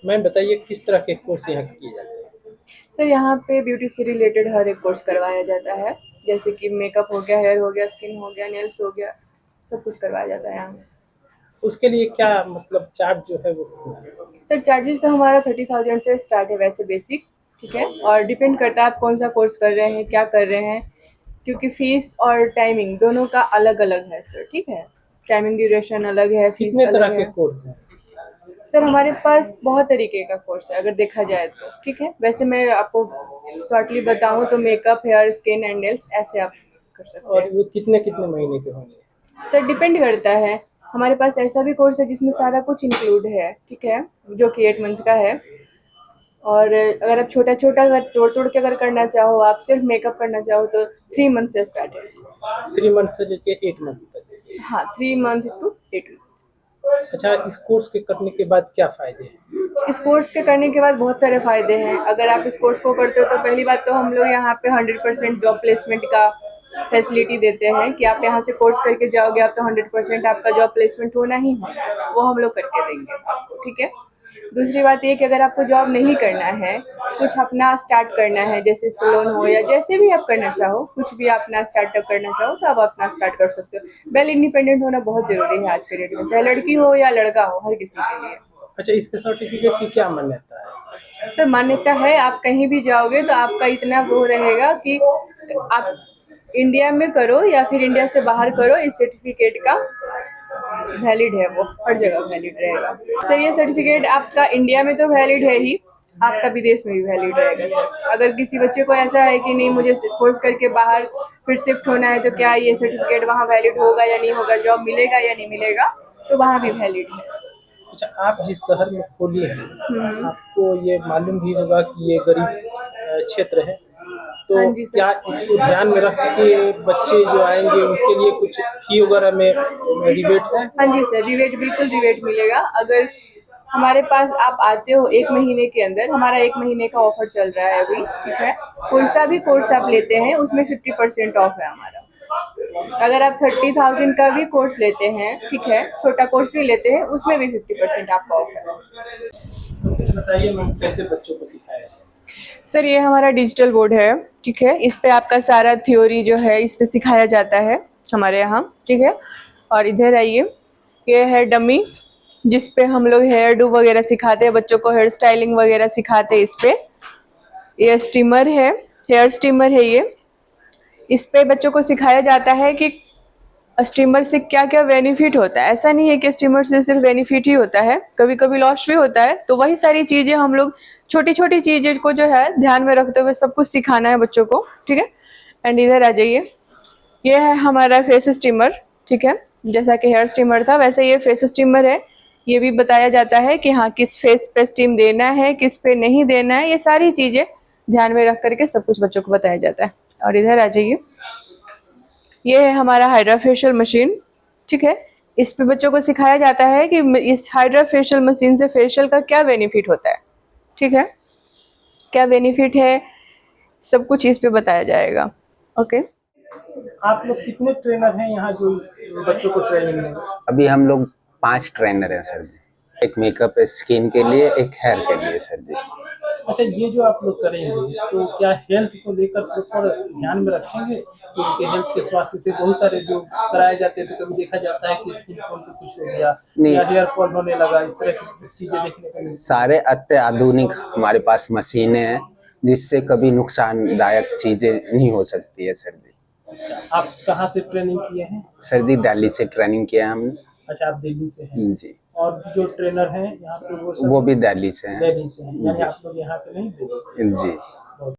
Ma'am बताइए किस तरह के कोर्स यहाँ किए जाते हैं? सर यहाँ पे ब्यूटी से रिलेटेड हर एक कोर्स करवाया जाता है। जैसे कि मेकअप हो गया, हेयर हो गया, स्किन हो गया, नेल्स हो गया, सब कुछ करवाया जाता है यहाँ। उसके लिए क्या मतलब चार्ज जो है वो कितना है? सर चार्जेस तो हमारा 30,000 से स्टार्ट है वैसे बेसिक, ठीक है। और डिपेंड करता है आप कौन सा कोर्स कर रहे हैं, क्या कर रहे हैं, क्योंकि फीस और टाइमिंग दोनों का अलग अलग है सर, ठीक है। टाइमिंग ड्यूरेशन अलग है, फीस कितने तरह अलग के है। कोर्स हैं? सर हमारे पास बहुत तरीके का कोर्स है अगर देखा जाए तो, ठीक है। वैसे मैं आपको शॉर्टली बताऊं तो makeup, hair, skin and nails ऐसे आप कर सकते और हैं। वो कितने कितने महीने के होंगे? सर डिपेंड करता है। हमारे पास ऐसा भी कोर्स है जिसमें सारा कुछ इंक्लूड है, ठीक है, जो कि 8 मंथ का है। और अगर आप छोटा छोटा अगर तोड़ तोड़ के अगर करना चाहो, आप सिर्फ मेकअप करना चाहो तो 3 मंथ से स्टार्ट है। 3 मंथ से लेके 8 मंथ तक? हाँ, 3 मंथ to 8 मंथ। अच्छा, इस कोर्स के करने के बाद क्या फायदे हैं? इस कोर्स के करने के बाद बहुत सारे फायदे हैं। अगर आप इस कोर्स को करते हो तो पहली बात तो हम लोग यहाँ पे 100% जॉब प्लेसमेंट का फैसिलिटी देते हैं कि आप यहाँ से कोर्स करके जाओगे आप तो 100% आपका जॉब प्लेसमेंट होना ही होना, वो हम लोग करके देंगे आपको, ठीक है। दूसरी बात ये कि अगर आपको जॉब नहीं करना है, कुछ अपना स्टार्ट करना है, जैसे सैलून हो या जैसे भी आप करना चाहो, कुछ भी अपना स्टार्टअप करना चाहो तो आप अपना स्टार्ट कर सकते हो। वेल इंडिपेंडेंट होना बहुत जरूरी है आज के डेट में, चाहे लड़की हो या लड़का हो, हर किसी के लिए। अच्छा, इसके सर्टिफिकेट की क्या मान्यता है? सर मान्यता है, आप कहीं भी जाओगे तो आपका इतना वो रहेगा कि आप इंडिया में करो या फिर इंडिया से बाहर करो, इस सर्टिफिकेट का वैलिड है, वो हर जगह वैलिड रहेगा। सर ये सर्टिफिकेट आपका इंडिया में तो वैलिड है ही, आपका विदेश में भी वैलिड रहेगा सर। अगर किसी बच्चे को ऐसा है कि नहीं मुझे कोर्स करके बाहर फिर शिफ्ट होना है तो क्या ये सर्टिफिकेट वहाँ वैलिड होगा या नहीं होगा, जॉब मिलेगा या नहीं मिलेगा, तो वहाँ भी वैलिड है। अच्छा, आप जिस शहर में खोली हैं, हम्म। आपको ये मालूम भी होगा कि ये गरीब क्षेत्र है, तो हाँ जी सर। क्या इसको ध्यान में रख के बच्चे जो आएंगे उनके लिए कुछ फी वगैरह में रिबेट है? हाँ जी सर, रिबेट बिल्कुल रिबेट मिलेगा। अगर हमारे पास आप आते हो 1 महीने के अंदर, हमारा 1 महीने का ऑफर चल रहा है अभी, ठीक है। कोई सा भी कोर्स आप लेते हैं उसमें 50% ऑफ है हमारा। अगर आप 30,000 का भी कोर्स लेते हैं, ठीक है, छोटा कोर्स भी लेते हैं, उसमें भी 50% आपका ऑफ है। कुछ बताइए मैम, कैसे बच्चों को सिखाया जाए? सर ये हमारा डिजिटल बोर्ड है, ठीक है। इस पे आपका सारा थ्योरी जो है इस पे सिखाया जाता है हमारे यहाँ, ठीक है। और इधर आइए, ये है डमी जिस पे हम लोग हेयर डू वगैरह सिखाते हैं, बच्चों को हेयर स्टाइलिंग वगैरह सिखाते हैं इस पे। ये स्टीमर है, हेयर स्टीमर है ये। इस पे बच्चों को सिखाया जाता है कि स्टीमर से क्या क्या बेनिफिट होता है। ऐसा नहीं है कि स्टीमर से सिर्फ बेनिफिट ही होता है, कभी कभी लॉस भी होता है। तो वही सारी चीजें हम लोग छोटी छोटी चीजें को जो है ध्यान में रखते हुए सब कुछ सिखाना है बच्चों को, ठीक है। एंड इधर आ जाइए, ये है हमारा फेस स्टीमर, ठीक है। जैसा कि हेयर स्टीमर था वैसे ये फेस स्टीमर है। ये भी बताया जाता है कि हाँ किस फेस पे स्टीम देना है, किस पे नहीं देना है, ये सारी चीजें ध्यान में रख करके सब कुछ बच्चों को बताया जाता है। और इधर आ जाइए, ये है हमारा हाइड्रा फेशियल मशीन, ठीक है। इस पे बच्चों को सिखाया जाता है कि इस हाइड्रा फेशियल मशीन से फेशियल का क्या बेनिफिट होता है, ठीक है, क्या बेनिफिट है, सब कुछ इस पे बताया जाएगा। ओके। आप लोग कितने ट्रेनर हैं यहाँ जो बच्चों को ट्रेनिंग देंगे? अभी हम लोग 5 ट्रेनर हैं सर जी। एक मेकअप स्किन के लिए, एक हेयर के लिए सर जी। अच्छा, ये जो आप लोग करेंगे तो क्या हेल्थ को लेकर प्रॉपर ध्यान में रखेंगे कि उनके हेल्थ के स्वास्थ्य से बहुत सारे जो कराए जाते हैं तो कभी देखा जाता है कि स्किन टोन पे कुछ हो गया नहीं, या हेयर फॉल होने लगा, इस तरह की चीजें देखने को मिलती हैं। सारे अत्याधुनिक हमारे पास मशीनें हैं जिससे कभी नुकसानदायक चीजें नहीं हो सकती है सर जी। अच्छा, आप कहाँ से ट्रेनिंग किए हैं? सर जी दिल्ली से ट्रेनिंग किया है हमने। अच्छा, आप दिल्ली से हैं। जी। और जो ट्रेनर हैं यहाँ पे वो वो भी दिल्ली से हैं। दिल्ली से हैं, यानी जी आप लोग यहाँ पे नहीं दिल्ली? जी।